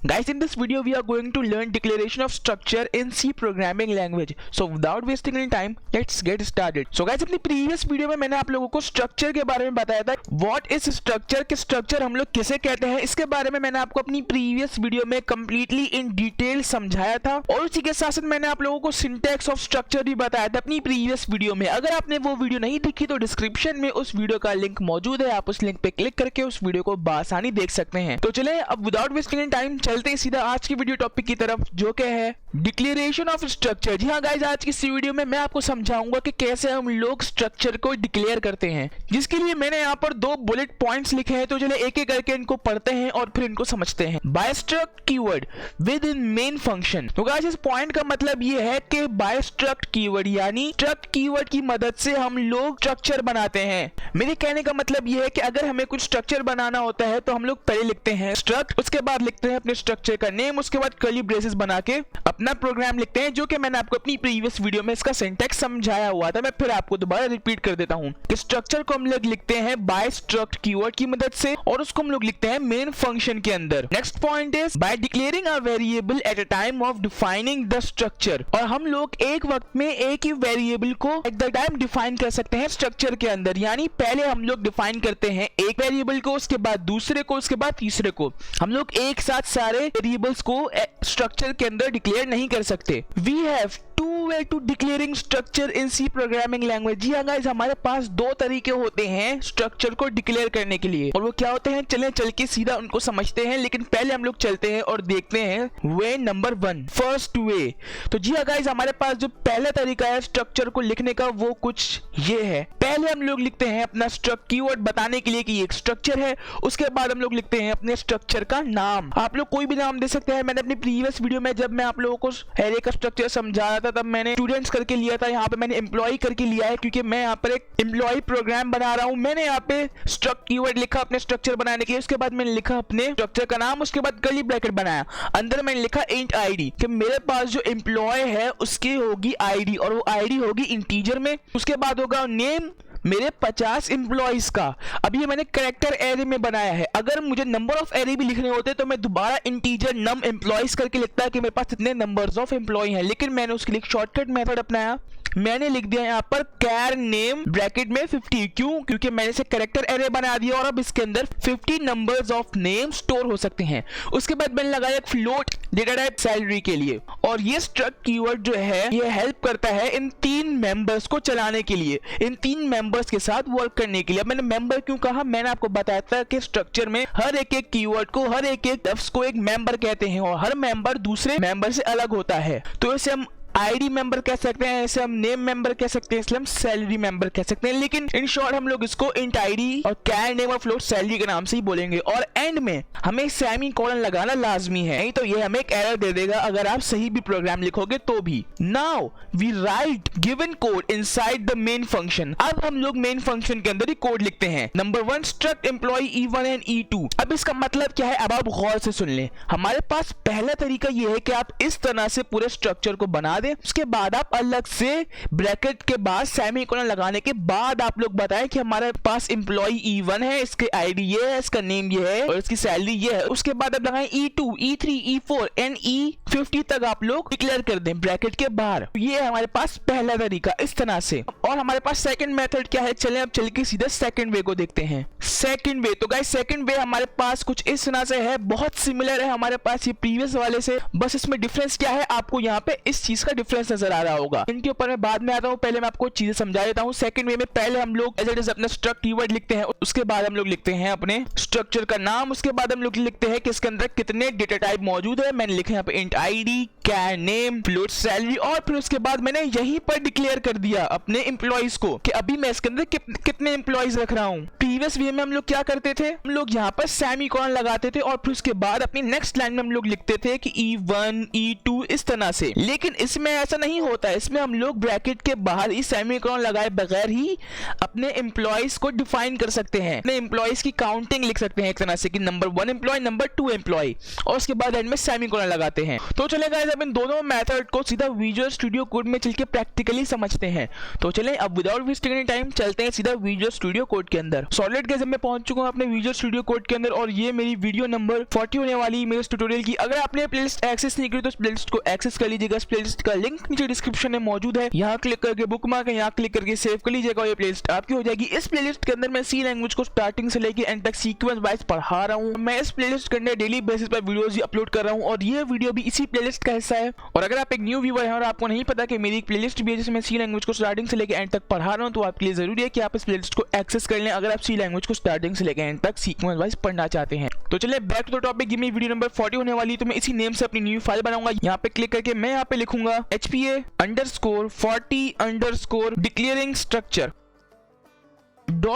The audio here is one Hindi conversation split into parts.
Guys, in this video we are going to learn declaration of structure in C programming language. So without wasting any time, let's get started. So guys, अपनी previous वीडियो में मैंने आप लोगों को structure के बारे में बताया था. What is structure, कि structure हम लोग किसे कहते हैं, इसके बारे में मैंने आपको अपनी previous वीडियो में completely in detail समझाया था. और उसी के साथ साथ मैंने आप लोगों को syntax of structure भी बताया था अपनी previous वीडियो में. अगर आपने वो वीडियो नहीं देखी तो डिस्क्रिप्शन में उस वीडियो का लिंक मौजूद है, आप उस लिंक पे क्लिक करके उस वीडियो को बआसानी देख सकते हैं. तो चले अब विदाउट वेस्टिंग एनी टाइम चलते हैं सीधा आज की वीडियो टॉपिक की तरफ, जो कि है डिक्लेरेशन ऑफ स्ट्रक्चर. जी हाँ गाइस, आज की इस वीडियो में मैं आपको समझाऊंगा कि कैसे हम लोग स्ट्रक्चर को डिक्लेयर करते हैं, जिसके लिए मैंने यहाँ पर 2 बुलेट पॉइंट्स लिखे हैं. तो चले एक एक करके इनको पढ़ते हैं और फिर इनको समझते हैं. By struct keyword within main function. तो गाइस, इस पॉइंट का मतलब ये है कि बाय स्ट्रक्ट कीवर्ड यानी स्ट्रक्ट कीवर्ड की मदद से हम लोग स्ट्रक्चर बनाते हैं. मेरे कहने का मतलब ये है कि अगर हमें कुछ स्ट्रक्चर बनाना होता है तो हम लोग पहले लिखते हैं स्ट्रक्ट, उसके बाद लिखते हैं अपने स्ट्रक्चर का नेम, उसके बाद कर्ली ब्रेसेस बना के अपना प्रोग्राम लिखते हैं, जो कि मैंने आपको अपनी प्रीवियस वीडियो में इसका सिंटैक्स समझाया हुआ था. मैं फिर आपको दोबारा रिपीट कर देता हूं कि स्ट्रक्चर को हम लोग लिखते हैं बाय स्ट्रक्ट कीवर्ड की मदद से और उसको हम लोग लिखते हैं मेन फंक्शन के अंदर. Next point is by declaring a variable at a time of defining the structure. और हम लोग एक वक्त में एक ही वेरिएबल को एट द टाइम डिफाइन कर सकते हैं स्ट्रक्चर के अंदर. यानी पहले हम लोग डिफाइन करते हैं एक वेरिएबल को, उसके बाद दूसरे को, उसके बाद तीसरे को. हम लोग एक साथ सारे वेरिएबल्स को स्ट्रक्चर के अंदर डिक्लेयर नहीं कर सकते. We have two way to declaring structure in C programming language. जी हाँ गाइस, हमारे पास 2 तरीके होते हैं स्ट्रक्चर को डिक्लेयर करने के लिए, और वो क्या होते हैं चलें चल के सीधा उनको समझते हैं. लेकिन पहले हम लोग चलते हैं और देखते हैं वे नंबर 1, फर्स्ट वे. तो जी हाँ गाइस, हमारे पास जो पहला तरीका है स्ट्रक्चर को लिखने का वो कुछ ये है. पहले हम लोग लिखते हैं अपना स्ट्रक्ट कीवर्ड बताने के लिए कि ये एक स्ट्रक्चर है, उसके बाद हम लोग लिखते हैं अपने स्ट्रक्चर का नाम. आप लोग कोई भी नाम दे सकते हैं. मैंने अपनी प्रीवियस वीडियो में जब मैं आप लोगों को एरे का स्ट्रक्चर समझा रहा था तब मैंने स्टूडेंट्स करके लिया था. यहाँ पे मैंने एम्प्लॉय करके लिया है क्योंकि मैं यहाँ पर एक एम्प्लॉय प्रोग्राम बना रहा हूँ. मैंने यहाँ पे स्ट्रक्ट कीवर्ड लिखा अपने स्ट्रक्चर बनाने के लिए, उसके बाद मैंने लिखा अपने स्ट्रक्चर का नाम, उसके बाद कर्ली ब्रैकेट बनाया, अंदर मैंने लिखा इंट आईडी कि मेरे पास जो एम्प्लॉय है उसकी होगी आईडी और वो आईडी होगी इंटीजर में. उसके बाद होगा नेम मेरे 50 एम्प्लॉइज का. अब ये मैंने कैरेक्टर एरे में बनाया है. अगर मुझे नंबर ऑफ एरे भी लिखने होते तो मैं दोबारा इंटीजर नम एम्प्लॉइज करके लिखता है कि मेरे पास कितने नंबर्स ऑफ एम्प्लॉय हैं. लेकिन मैंने उसके लिए शॉर्टकट मेथड अपनाया. मैंने लिख दिया यहाँ पर कैर नेम ब्रैकेट में 50. क्यों? क्योंकि मैंने इसे कैरेक्टर एरे बना दिया और अब इसके अंदर 50 नंबर्स ऑफ नेम स्टोर हो सकते हैं. उसके बाद मैंने लगाया एक फ्लोट डेटा टाइप सैलरी के लिए. और ये स्ट्रक्ट कीवर्ड जो है ये हेल्प करता है इन 3 मेंबर्स को चलाने के लिए, इन 3 मेंबर्स के साथ वर्क करने के लिए. अब मैंने मेंबर क्यों कहा, मैंने आपको बताया था कि स्ट्रक्चर में हर एक कीवर्ड को, हर एक लफ्ज को एक मेंबर कहते हैं और हर मेंबर दूसरे मेंबर से अलग होता है. तो इसे हम आईडी मेंबर कह सकते हैं, इसे हम नेम मेंबर कह सकते हैं, इसलिए हम सैलरी मेंबर कह सकते हैं. लेकिन इन शॉर्ट हम लोग इसको इंट आईडी और कैर नेम और फ्लोट सैलरी के नाम से ही बोलेंगे. और एंड में हमें सेमीकोलन लगाना लाजमी है, नहीं तो ये हमें एक एरर दे देगा अगर आप सही भी प्रोग्राम लिखोगे तो भी. Now we write given code inside the main function. अब हम लोग मेन फंक्शन के अंदर ही कोड लिखते हैं. Number 1 struct employ E1 and E2. अब इसका मतलब क्या है, अब आप गौर से सुन लें. हमारे पास पहला तरीका ये है कि आप इस तरह से पूरे स्ट्रक्चर को बना दें, उसके बाद आप अलग से ब्रैकेट के बाद सेमीकोलन लगाने के बाद आप लोग बताएं कि हमारे पास एम्प्लॉय E1 है, इसके आईडी ये है, इसका नेम ये है और इसकी सैलरी ये है. उसके बाद आप लगाएं E2, E3, E4 and E50 तक आप लोग डिक्लेयर कर दें ब्रैकेट के बाहर. ये है हमारे पास पहला तरीका, इस तरह से. और हमारे पास सेकंड मेथड क्या है, चलें अब चल के सीधा सेकंड वे को देखते हैं. सेकंड वे, तो गाइस सेकंड वे हमारे पास कुछ इस तरह से है, बहुत सिमिलर है हमारे पास ये प्रीवियस वाले से. बस इसमें डिफरेंस क्या है, आपको यहाँ पे इस चीज का डिफरेंस नजर आ रहा होगा. इनके ऊपर मैं बाद में आता हूँ, पहले मैं आपको चीजें समझा देता हूँ. सेकंड वे में पहले हम लोग एज इट इज अपना स्ट्रक्ट कीवर्ड लिखते हैं, उसके बाद हम लोग लिखते हैं अपने स्ट्रक्चर का नाम, उसके बाद हम लोग लिखते हैं कि इसके अंदर कितने डेटा टाइप मौजूद है. मैंने लिखा है यहाँ पे इंट आईडी, कैर नेम, फ्लोट सैलरी, और फिर उसके बाद मैंने यहीं पर डिक्लेयर कर दिया अपने एम्प्लॉइज को कि अभी मैं इसके अंदर कितने एम्प्लॉइज रख रहा हूँ. प्रीवियस वे में हम लोग क्या करते थे, हम लोग यहाँ पर सेमीकोलन लगाते थे और फिर उसके बाद अपनी नेक्स्ट लाइन में हम लोग लिखते थे कि E1, E2 इस तरह से. लेकिन इसमें ऐसा नहीं होता. इसमें हम लोग ब्रैकेट के बाहर ही सेमीकोलन लगाए बगैर ही अपने एम्प्लॉइज को डिफाइन कर सकते हैं. अपने एम्प्लॉइज की काउंटिंग लिख सकते हैं एक तरह से कि नंबर 1 एम्प्लॉय, नंबर 2 एम्प्लॉय, और उसके बाद एंड में सेमीकोलन लगाते हैं. तो चलेगा अब इन दोनों मेथड को सीधा विजुअल स्टूडियो कोड में चल के प्रैक्टिकली समझते हैं. तो चलें अब विदाउट वेस्टिंग एनी टाइम चलते हैं सीधा विजुअल स्टूडियो कोड के अंदर. सॉलिड गाइस मैं पहुंच चुका हूं अपने विजुअल स्टूडियो कोड के अंदर और ये मेरी वीडियो नंबर 40 होने वाली मेरे इस ट्यूटोरियल की। अगर आपने प्लेलिस्ट एक्सेस नहीं की तो इस प्लेलिस्ट को एक्सेस कर लीजिएगा। इस प्लेलिस्ट का लिंक नीचे डिस्क्रिप्शन में मौजूद है, यहाँ क्लिक करके बुकमार्क है, यहाँ क्लिक करके सेव कर लीजिएगा और ये प्लेलिस्ट आपकी हो जाएगी। इस प्लेलिस्ट के अंदर मैं सी लैंग्वेज को स्टार्टिंग से लेकर एंड तक सीक्वेंस वाइज पढ़ा रहा हूँ। मैं इस प्लेलिस्ट के अंदर डेली बेसिस पर वीडियोस अपलोड कर रहा हूँ और ये वीडियो भी इसी प्लेलिस्ट का हिस्सा है। और अगर आप एक न्यू व्यूअर हैं और आपको नहीं पता कि मेरी एक प्लेलिस्ट भी है जिसमें सी लैंग्वेज को स्टार्टिंग से लेकर एंड तक पढ़ा रहा हूँ, तो आपके लिए जरूरी है कि आप इस प्लेलिस्ट को एक्सेस कर लें अगर आप सी लैंग्वेज को स्टार्टिंग से लेकर एंड तक सीक्वेंस वाइज पढ़ना चाहते हैं। तो चलिए बैक टू द टॉपिक। ये मेरी वीडियो नंबर 40 होने वाली, तो मैं इसी नेम से अपनी न्यू फाइल बनाऊंगा। यहाँ पे क्लिक करके मैं यहाँ पे लिखूंगा HPA_40_ डिक्लेयरिंग स्ट्रक्चर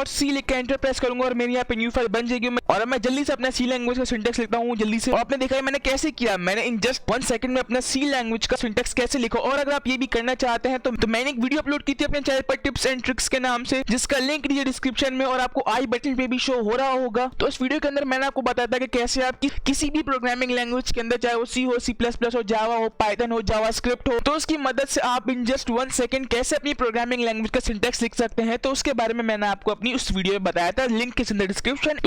.c लिख के एंटर प्रेस करूंगा और मेरी यहाँ पे न्यू फाइल बन जाएगी। और अब मैं जल्दी से अपना सी लैंग्वेज का सिंटेक्स लिखता हूँ जल्दी से। और आपने देखा है मैंने कैसे किया, मैंने इन जस्ट 1 सेकंड में अपना सी लैंग्वेज का सिंटेक्स कैसे लिखा। और अगर आप ये भी करना चाहते हैं तो मैंने एक वीडियो अपलोड की थी अपने चैनल पर टिप्स एंड ट्रिक्स के नाम से, जिसका लिंक नीचे डिस्क्रिप्शन में और आपको आई बटन पे भी शो हो रहा होगा। तो इस वीडियो के अंदर मैंने आपको बताया था कि कैसे आप किसी भी प्रोग्रामिंग लैंग्वेज के अंदर, चाहे वो सी हो, C++ हो, जावा हो, पाइथन हो, जावास्क्रिप्ट हो, तो उसकी मदद से आप इन जस्ट 1 सेकंड कैसे अपनी प्रोग्रामिंग लैंग्वेज का सिंटेक्स लिख सकते हैं। तो उसके बारे में मैंने आपको अपनी उस वीडियो में बताया था, link is in the description.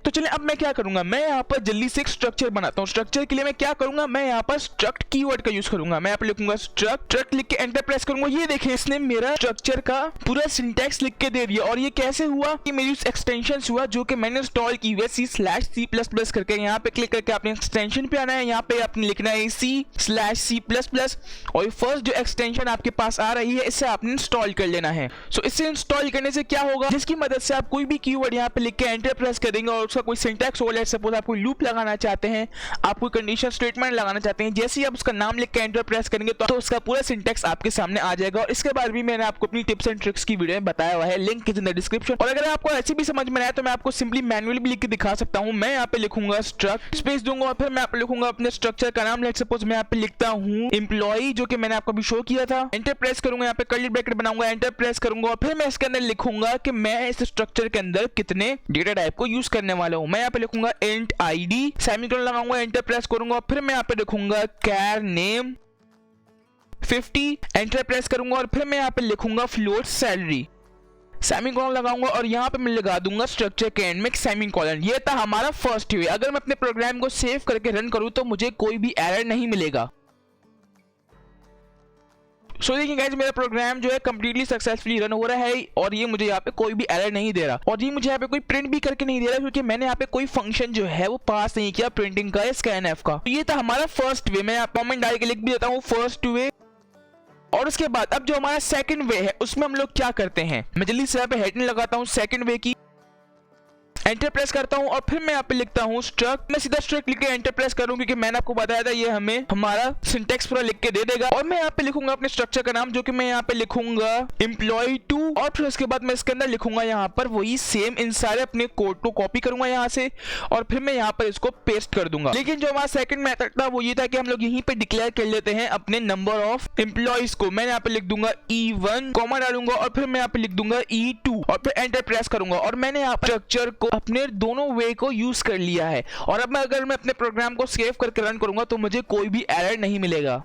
तो चलिए अब मैं क्या करूंगा, मैं यहाँ पर जल्दी से एक स्ट्रक्चर बनाता हूँ। स्ट्रक्चर के लिए मैं क्या करूंगा, मैं यहाँ पर स्ट्रक्ट कीवर्ड का यूज करूंगा। मैं यहाँ पर लिखूंगा स्ट्रक्ट लिख के एंटर प्रेस करूंगा। ये देखें इसने मेरा स्ट्रक्चर का पूरा सिंटेक्स लिख के दे दिया। और ये कैसे हुआ कि मेरी एक्सटेंशन हुआ जो कि मैंने इंस्टॉल की हुई C/C++ करके। यहाँ पे क्लिक करके आपने एक्सटेंशन पे आना है, यहाँ पे आपने लिखना है C/C++ और ये फर्स्ट जो एक्सटेंशन आपके पास आ रही है इसे आपने इंस्टॉल कर लेना है। सो इसे इंस्टॉल करने से क्या होगा, जिसकी मदद से आप कोई भी कीवर्ड यहाँ पे लिख के एंटर प्रेस करेंगे और उसका कोई सिंटैक्स हो, लेट्स सपोज आप कोई लूप लगाना चाहते हैं, आप कोई कंडीशन स्टेटमेंट लगाना चाहते हैं, जैसे ही आप उसका नाम लिख के एंटर प्रेस करेंगे तो उसका पूरा सिंटैक्स आपके सामने आ जाएगा। और इसके बाद भी मैंने आपको अपनी टिप्स एंड ट्रिक्स की वीडियो में बताया हुआ है, link is in the description. और अगर आपको ऐसे भी समझ में आए तो मैं आपको सिंपली मैन्युअली भी लिख के दिखा सकता हूँ। मैं यहाँ पे लिखूंगा स्ट्रक्ट स्पेस दूंगा और फिर मैं यहाँ पे लिखूंगा अपने स्ट्रक्चर का नाम। लेट्स सपोज मैं यहाँ पे लिखता हूँ एम्प्लॉय, जो कि मैंने आपको अभी शो किया था। एंटर प्रेस करूंगा, यहाँ पे कर्ली ब्रैकेट बनाऊंगा, एंटर प्रेस करूंगा और फिर मैं इसके अंदर लिखूंगा कि मैं इस स्ट्रक्चर के अंदर कितने डेटा टाइप को यूज करने वाला हूं। मैं यहाँ पे लिखूंगा int id, सेमीकोलन लगाऊंगा, एंटर प्रेस करूंगा, फिर मैं यहाँ पे लिखूंगा char name 50, एंटर प्रेस करूंगा और फिर मैं यहाँ पे लिखूंगा फ्लोट सैलरी, सेमीकोलन लगाऊंगा और यहाँ पे मैं लगा दूंगा स्ट्रक्चर के एंड में सेमीकोलन। ये था हमारा फर्स्ट वे। अगर मैं अपने प्रोग्राम को सेव करके रन करूं तो मुझे कोई भी एरर नहीं मिलेगा। सो देखिए गाइस मेरा प्रोग्राम जो है कंप्लीटली सक्सेसफुली रन हो रहा है और ये मुझे यहाँ पे कोई भी एरर नहीं दे रहा और ये मुझे यहाँ पे कोई प्रिंट भी करके नहीं दे रहा क्योंकि मैंने यहाँ पे कोई फंक्शन जो है वो पास नहीं किया प्रिंटिंग का या स्कैनएफ का। तो ये था हमारा फर्स्ट वे। मैं यहाँ कमेंट डाल के लिख भी देता हूँ फर्स्ट वे। और उसके बाद अब जो हमारा सेकंड वे है उसमें हम लोग क्या करते हैं, मैं जल्दी से यहाँ पे हेडिंग लगाता हूँ सेकंड वे की, एंटर प्रेस करता हूं और फिर मैं यहाँ पे लिखता हूं स्ट्रक्ट। मैं सीधा स्ट्रक्ट लिख के एंटर प्रेस करूं क्योंकि मैंने आपको बताया था ये हमें हमारा सिंटेक्स पूरा लिख के दे देगा। और मैं यहाँ पे लिखूंगा अपने स्ट्रक्चर का नाम, जो कि मैं यहाँ पे लिखूंगा employee2 और फिर उसके बाद मैं इसके अंदर लिखूंगा यहाँ पर वही सेम इन सारे अपने कोड को कॉपी करूंगा यहाँ से और फिर मैं यहाँ पर इसको पेस्ट कर दूंगा। लेकिन जो हमारा सेकंड मेथड था वो ये था कि हम लोग यहीं पे डिक्लेयर कर लेते हैं अपने नंबर ऑफ एम्प्लॉइज को। मैं यहाँ पे लिख दूंगा E1 कॉमा डालूंगा और फिर मैं यहाँ पे लिख दूंगा E2 और फिर एंटर प्रेस करूंगा और मैंने यहाँ पर स्ट्रक्चर को अपने दोनों वे को यूज कर लिया है। और अब अगर मैं अपने प्रोग्राम को सेव करके रन करूंगा तो मुझे कोई भी एरर नहीं मिलेगा।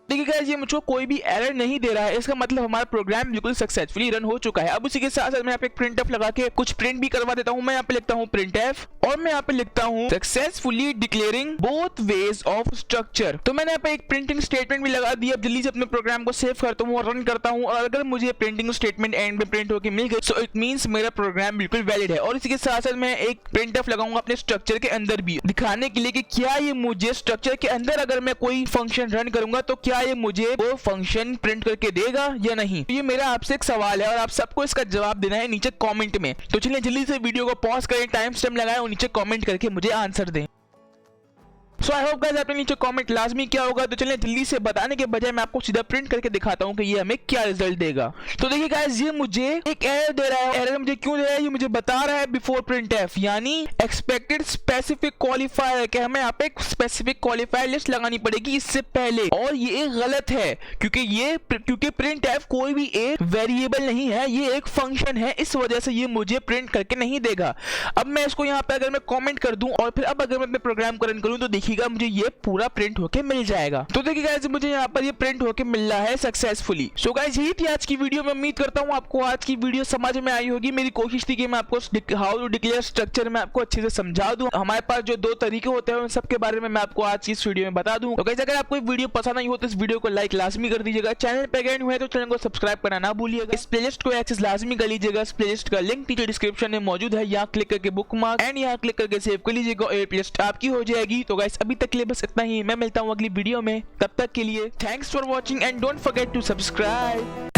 देखिए गाइस ये मुझको कोई भी एरर नहीं दे रहा है, इसका मतलब हमारा प्रोग्राम बिल्कुल सक्सेसफुली रन हो चुका है। अब उसी के साथ साथ मैं यहाँ पे एक printf लगा के कुछ प्रिंट भी करवा देता हूँ। मैं यहाँ पे लिखता हूँ printf और मैं यहाँ पे लिखता हूँ successfully declaring both ways of structure. तो मैंने यहाँ पे एक प्रिंटिंग स्टेटमेंट भी लगा दी। अब जल्दी से अपने प्रोग्राम को सेव करता हूँ और रन करता हूँ और अगर मुझे प्रिंटिंग स्टेटमेंट एंड में प्रिंट होकर मिल गई सो इट मींस मेरा प्रोग्राम बिल्कुल वैलिड है। और इसी के साथ साथ मैं एक printf लगाऊंगा अपने स्ट्रक्चर के अंदर भी दिखाने के लिए कि क्या ये मुझे स्ट्रक्चर के अंदर अगर मैं कोई फंक्शन रन करूंगा तो क्या ये मुझे वो फंक्शन प्रिंट करके देगा या नहीं। ये मेरा आपसे एक सवाल है और आप सबको इसका जवाब देना है नीचे कमेंट में। तो चलिए जल्दी से वीडियो को पॉज करें, टाइम स्टैम्प लगाएं और नीचे कमेंट करके मुझे आंसर दें। सो आई होप गाइस आपने नीचे कमेंट लाजमी किया होगा। तो चलिए जल्दी से बताने के बजाय मैं आपको सीधा प्रिंट करके दिखाता हूँ कि ये हमें क्या रिजल्ट देगा। तो देखिए गाइस ये मुझे एक एरर दे रहा है। एरर मुझे क्यों दे रहा है, ये मुझे बता रहा है बिफोर printf यानी एक्सपेक्टेड स्पेसिफिक क्वालिफायर कि हमें यहाँ पे एक स्पेसिफिक क्वालिफायर लिस्ट लगानी पड़ेगी इससे पहले। और ये गलत है क्योंकि printf कोई भी एक वेरिएबल नहीं है, ये एक फंक्शन है, इस वजह से ये मुझे प्रिंट करके नहीं देगा। अब मैं इसको यहाँ पे अगर मैं कॉमेंट कर दूं और फिर अब अगर मैं अपने प्रोग्राम को रन करूं तो देखिए देखिएगा मुझे ये पूरा प्रिंट होके मिल जाएगा। तो देखिए गाइस मुझे यहाँ पर ये प्रिंट होके मिल रहा है सक्सेसफुली। सो गाइस यही थी आज की वीडियो में। उम्मीद करता हूँ आपको आज की वीडियो समझ में आई होगी। मेरी कोशिश थी कि मैं आपको हाउ टू डिक्लेयर स्ट्रक्चर में आपको अच्छे से समझा दूं। हमारे पास जो 2 तरीके होते हैं उन सब के बारे में मैं आपको आज की इस वीडियो में बता दूं। तो गाइस अगर आपको वीडियो पसंद आई हो तो इस वीडियो को लाइक लाजमी कर दीजिएगा। चैनल पे गए हुए तो चैनल को सब्सक्राइब करना ना भूलिएगा। इस प्लेलिस्ट को एक्सेस लाजमी कर लीजिएगा। इस प्लेलिस्ट का लिंक नीचे डिस्क्रिप्शन में मौजूद है। यहाँ क्लिक करके बुकमार्क एंड यहाँ क्लिक करके सेव कर लीजिएगा और ये प्लेलिस्ट आपकी हो जाएगी। तो गाइस अभी तक के लिए बस इतना ही। मैं मिलता हूँ अगली वीडियो में। तब तक के लिए thanks for watching and don't forget to subscribe.